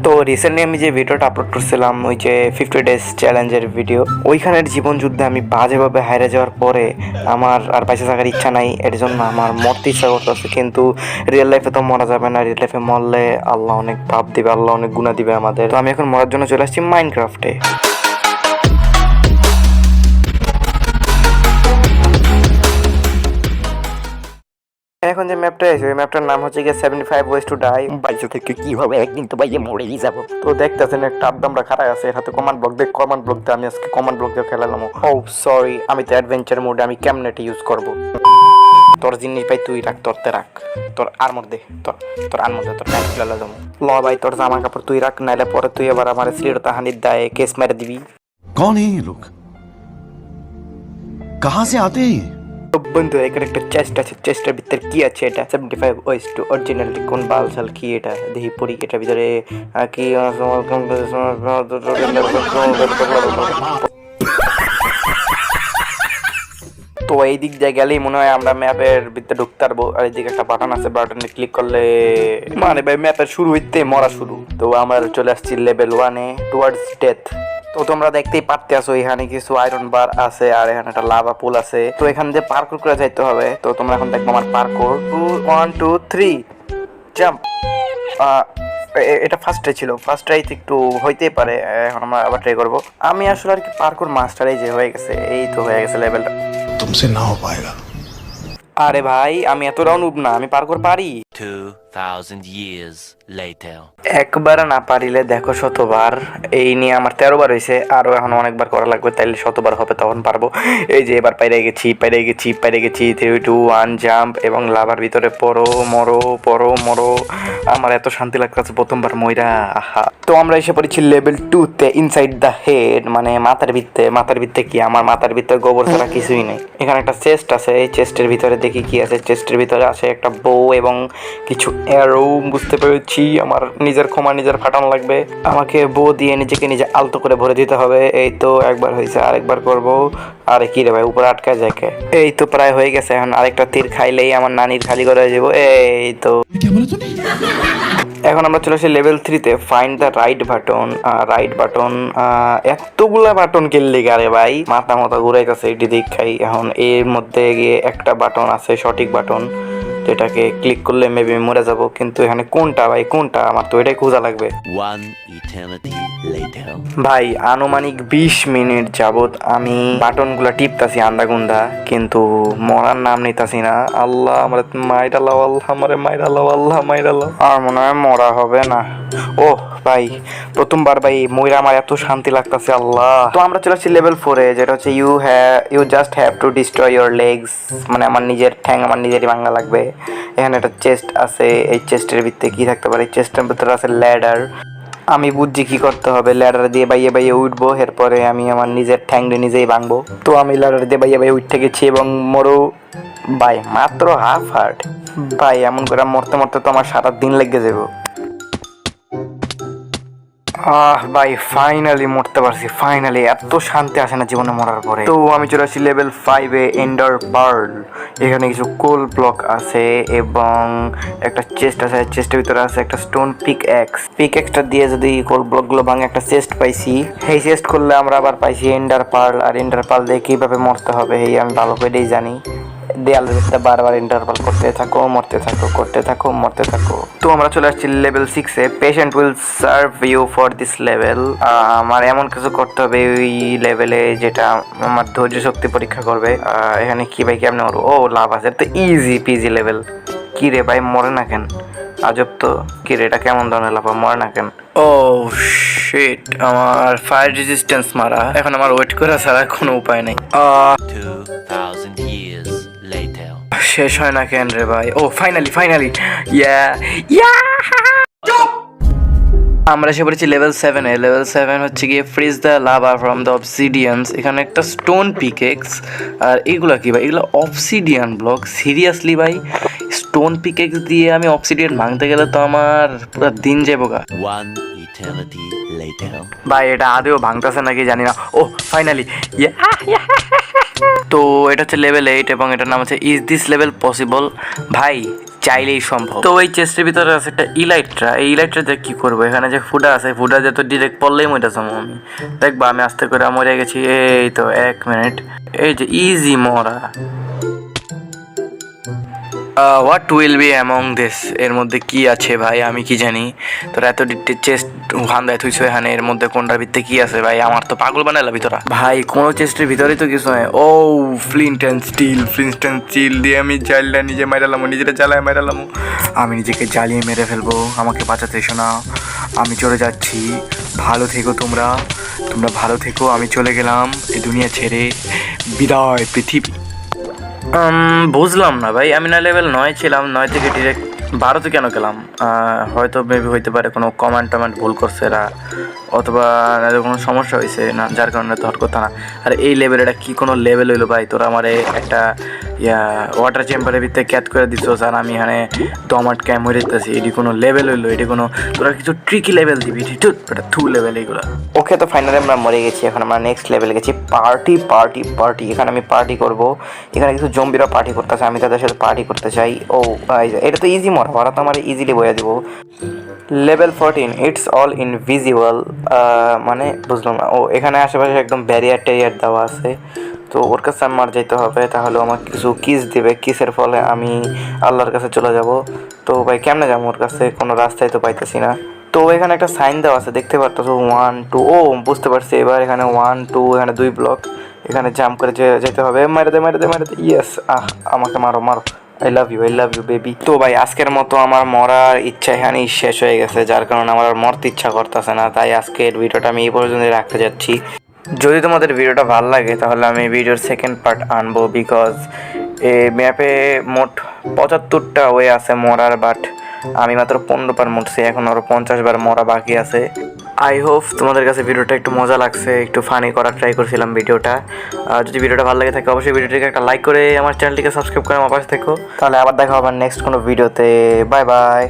তো রিসেন্টলি আমি যে ভিডিওটা আপলোড করছিলাম ওই যে 50 ডেজ চ্যালেঞ্জের ভিডিও, ওইখানের জীবন যুদ্ধে আমি বাজেভাবে হারিয়ে যাওয়ার পরে আমার আর বাইসে থাকার ইচ্ছা নাই, এর জন্য আমার মরতে ইচ্ছা করতেছে। কিন্তু রিয়েল লাইফে তো মরা যাবে না, রিয়েল লাইফে মরলে আল্লাহ অনেক পাপ দিবে, আল্লাহ অনেক গুনাহ দিবে আমাদের। তো আমি এখন মরার জন্য চলে আসছি মাইনক্রাফটে। এখন যে ম্যাপটা আছে ওই ম্যাপটার নাম হচ্ছে গিয়ে 75 ওয়েজ টু ডাই। বাইরে থেকে কিভাবে একদিন তো বাইরে মরেই যাবো। তো দেখতেছেন একটা আদ্দামরা খারাপ আছে, এর হাতে কমান্ড ব্লক দিয়ে আমি আজকে কমান্ড ব্লক দিয়ে খেলালাম। ও সরি, আমি তো অ্যাডভেঞ্চার মোডে, আমি কেমনে এটা ইউজ করব। তোর জিনিস ভাই তুই রাখ, তোরতে রাখ, তোর আর্মর দে, তোর আর্মর দে, তোর প্যান্ট খুলে যাবো। ল ভাই তোর জামা কাপড় তুই রাখ, নাইলে পরে তুই আবার আমার সিঁড়িটা হানির দায়ে কেস মেরে দিবি। कौन है ये लोग? कहां से आते हैं? বন্ধু এখানে একটা চেস্ট আছে, চেস্টের ভিতরে কি আছে এটা? 75 ওয়েজ টু অরিজিনালি কোন বালসাল কি এটা দেখি পড়ি। এটার ভিতরে কি তো এই দিক দিয়ে গেলেই মনে হয় আমরা ম্যাপের ভিতরে ঢুকতে পারবো। আর এইদিকে একটা বাটন আছে, বাটনে ক্লিক করলে মানে ভাই ম্যাপের শুরু হইতে মরা শুরু। তো আমরা চলে আসছি লেভেল 1-এ টুয়ার্ডস ডেথ। তো তোমরা দেখতেই পারতেছো এখানে কিছু আয়রন বার আছে আর এখানে একটা লাভা পুল আছে। তো এখান দিয়ে পার্কুর করে যাইতে হবে। তো তোমরা এখন দেখবো আমার পার্কুর 1 2 3 জাম্প। এটা ফার্স্ট ট্রাই ছিল, ফার্স্ট ট্রাই একটু হইতেই পারে, এখন আমরা আবার ট্রাই করবো। আমি আসলে আর কি পার্কুর মাস্টার, এই যে হয়ে গেছে, এই তো হয়ে গেছে লেভেলটা। तुमसे ना हो पाएगा। আরে ভাই আমি এতটাও নুব না, আমি পার্কুর পারি। 2000 years later. একবার না পারিলে দেখো শতবার। এই নিয়ে আমার 13 বার হয়েছে, আরো এখন অনেকবার করা লাগবে, তাইলে শতবার হবে, তখন পারবো। এই যে এবার পাইরে গেছি 3 2 1 জাম্প এবং লাভার ভিতরে পড়ো মরো। আমার এত শান্তি লাগতেছে প্রথমবার মইরা, আহা। তো আমরা এসে পড়েছি লেভেল 2-তে, ইনসাইড দ্য হেড, মানে মাথার ভিত্তে কি, আমার মাথার ভিতরে গোবর ছাড়া কিছুই নেই। এখানে একটা চেস্ট আছে, এই চেস্টের ভিতরে দেখি কি আছে। চেস্টের ভিতরে আছে একটা বউ এবং কিছু অ্যারো, বুঝতে পেরেছি আমার নিজের ক্ষমা নিজের ফাটানো লাগবে। আমাকে বউ দিয়ে নিজেকে নিজে আলতো করে ভরে দিতে হবে। এই তো একবার হয়েছে, আরেকবার করব। আরে কি রে ভাই উপরে আটকায় যায় কে? এই তো প্রায় হয়ে গেছে, এখন আরেকটা তীর খাইলেই আমার নানির খালি করে যাবো। এই তো এখন আমরা চলে আসি লেভেল 3-তে, ফাইন্ড দ্য রাইট বাটন। এতগুলা বাটন কিনলি গারে ভাই, মাথা ঘুরাইতেছে এটি দেখাই। এখন এর মধ্যে গিয়ে একটা বাটন আছে সঠিক বাটন, যেটাকে ক্লিক করলে মেবি মরে যাব। কিন্তু এখানে কোনটা ভাই, কোনটা? আমার তো এটাই খোঁজা লাগবে। One eternity later. ভাই আনুমানিক 20 মিনিট যাবত আমি বাটনগুলো টিপতাছি আন্দাগুন্দা, কিন্তু মরার নাম নিতাছি না। আল্লাহ আমার মাইরা লাও, আল্লাহ আমারে মাইরা লাও, আল্লাহ মাইরা লাও। আর মনে হয় মরা হবে না। ও ভাই প্রথমবার ভাই মইরা আমার এত শান্তি লাগতাছে, আল্লাহ। তো আমরা চলে আসছি লেভেল 4-এ, যেটা হচ্ছে you just have to destroy your legs, মানে আমার নিজের ঠ্যাং আমার নিজেরই ভাঙা লাগবে। এখানে একটা চেস্ট আছে, এই চেস্টের ভিতরে কি থাকতে পারে? চেস্টের ভিতরে আছে ল্যাডার। আমি বুঝছি কি করতে হবে, ল্যাডার দিয়ে বাইয়ে উঠবো, এরপরে আমি আমার নিজের ঠ্যাং দিয়ে নিজেই ভাঙবো। তো আমি ল্যাডার দিয়ে বাইয়ে উঠতে গেছি এবং মরো ভাই মাত্র হাফ হার্ট। ভাই এমন করে মরতে তো আমার সারা দিন লেগে যাবো। ভাই ফাইনালি মরতে পারছি, ফাইনালি। এত শান্তি আসে না জীবনে মরার পরে। তো আমি চলে আসছি লেভেল 5-এ, এন্ডার পার্ল। এখানে কিছু কোল ব্লক আছে এবং একটা চেস্ট আছে, চেস্টের ভিতরে আছে একটা স্টোন পিকএক্সটা দিয়ে যদি কোল ব্লকগুলো ভাঙে একটা চেস্ট পাইছি। এই চেস্ট করলে আমরা আবার পাইছি এন্ডার পার্ল। আর এন্ডার পার্ল দিয়ে কিভাবে মরতে হবে এই আমি ভালো করেই জানি। দেয়ালের ভিতরে বারবার ইন্টারভাল করতে থাকো, মরতে থাকো। তো আমরা চলে আসছি লেভেল 6-এ, patient will serve you for this level. আমার এমন কিছু করতে হবে ওই লেভেলে যেটা আমার ধৈর্য শক্তি পরীক্ষা করবে। এখানে কি ভাই কেমন মরবো? ও লাভ আছে, তো ইজি পিজি লেভেল। কি রে ভাই মরে না কেন? আজব তো, কি রে এটা কেমন ধরনের লাভ, মরে না কেন? ও শিট, আমার ফায়ার রেজিস্ট্যান্স মারা, এখন আমার ওয়েট করা ছাড়া কোনো উপায় নেই। 2000 years later. শেষ হয় না কেন রে ভাই? ও ফাইনালি আমরা এসে পড়েছি লেভেল 7-এ। লেভেল 7 হচ্ছে গিয়ে freeze the lava from the obsidians. এখানে একটা স্টোন পিকেক্স, আর এগুলা কি ভাই? এগুলো অবসিডিয়ান ব্লক। সিরিয়াসলি ভাই স্টোন পিকেক্স দিয়ে আমি অবসিডিয়ান ভাঙতে গেলে তো আমার পুরো দিন যাবো গা। One eternity later. ভাই এটা আদেও ভাঙতেছে নাকি জানি না। ও ফাইনালি তো এটা হচ্ছে লেভেল 8 এবং এটার নাম হচ্ছে ইজ দিস লেভেল পসিবল। ভাই চাইলেই সম্ভব। তো এই চেস্টের ভিতরে আছে একটা ইলাইট্রা, এই ইলাইট্রা দিয়ে কি করবো, এখানে যে ফুটা আছে ফুটা দিয়ে তো ডিরেক্ট পড়লেই মরে যাবো আমি। দেখবা আমি আস্তে করে মরে গেছি, এই তো 1 মিনিট, এই যে ইজি মরা। What will be among this, এর মধ্যে কি আছে ভাই আমি কি জানি। তোরা এত চেস্ট হান্দায় থুইছো এখানে, এর মধ্যে কোনটার ভিতরে কি আছে ভাই, আমার তো পাগল বানাইলা ভিতরা ভাই। কোনো চেস্টের ভিতরেই তো কিছু নয়। ও ফ্লিন্ট অ্যান্ড স্টিল দিয়ে আমি জালটা নিজে মাইরালাম, নিজেরা জ্বালায় মাইরালাম, আমি নিজেকে জ্বালিয়ে মেরে ফেলবো, আমাকে বাঁচাতে এসো না, আমি চলে যাচ্ছি। ভালো থেকো তোমরা ভালো থেকো, আমি চলে গেলাম এই দুনিয়া ছেড়ে, বিদায় পৃথিবী। বুঝলাম না ভাই, আমি না লেভেল 9 ছিলাম, 9 থেকে ডিরেক্ট 12তে কেন গেলাম? হয়তো মেবি হইতে পারে কোনো কমান্ড ভুল করছে এরা, অথবা কোনো সমস্যা হয়েছে না, যার কারণে তো হট কথা না। আর এই লেভেল, এটা কি কোনো লেভেল হইলো ভাই? তোরা আমার একটা ওয়াটার চেম্বারের ভিতরে ক্যাচ করে দিচ্ছ, আর আমি এখানে দমাট ক্যাম হয়ে যেতেছি, এটি কোনো লেভেল হইলো? এটি কোনো, তোরা কিছু ট্রিকি লেভেল দিবি, এটা থু লেভেল এইগুলো। ওকে, তো ফাইনালি আমরা মরে গেছি, এখন আমরা নেক্সট লেভেলে গেছি। পার্টি, এখানে আমি পার্টি করব। এখানে কিছু জম্বিরা পার্টি করতেছে, আমি তাদের সাথে পার্টি করতে চাই। ও এটা তো ইজি মরা, ওরা তো আমার ইজিলি বয়ে দিব। লেভেল 14, ইটস অল ইনভিজিবল, মানে বুঝলাম না। ও এখানে আশেপাশে একদম ব্যারিয়ার দেওয়া আছে, তো ওর কাছে আমার যেতে হবে, তাহলে আমাকে কিছু কিস দিবে, কিসের ফলে আমি আল্লাহর কাছে চলে যাব। তো ভাই কেমনে যাবো ওর কাছে, কোনো রাস্তায় তো পাইতেছি না। তো এখানে একটা সাইন দেওয়া আছে, দেখতে পারতো 1 2, ও বুঝতে পারছি এবার, এখানে 1 2, এখানে 2 ব্লক, এখানে জাম্প করে যেতে হবে। মারে দে ইয়েস, আমাকে মারো আই লাভ ইউ বেবি। তো ভাই আজকের মতো আমার মরার ইচ্ছা এখানেই শেষ হয়ে গেছে, যার কারণে আমার আর মরতে ইচ্ছা করতেছে না, তাই আজকের ভিডিওটা আমি এই পর্যন্তই রাখতে যাচ্ছি। যদি তোমাদের ভিডিওটা ভালো লাগে তাহলে আমি ভিডিওর সেকেন্ড পার্ট আনবো, বিকজ এই ম্যাপে মোট 75টা ওয়ে আছে মরার, বাট আমি মাত্র 15 বার মরছি, এখন আরও 50 বার মরা বাকি আছে। আই হোপ তোমাদের কাছে ভিডিওটা একটু মজা লাগছে, একটু ফানি করার ট্রাই করছিলাম ভিডিওটা। যদি ভিডিওটা ভালো লাগে থাকে অবশ্যই ভিডিওটিকে একটা লাইক করে আমার চ্যানেলটিকে সাবস্ক্রাইব করে আমার পাশে থেকো। তাহলে আবার দেখা হবে নেক্সট কোনো ভিডিওতে। Bye bye.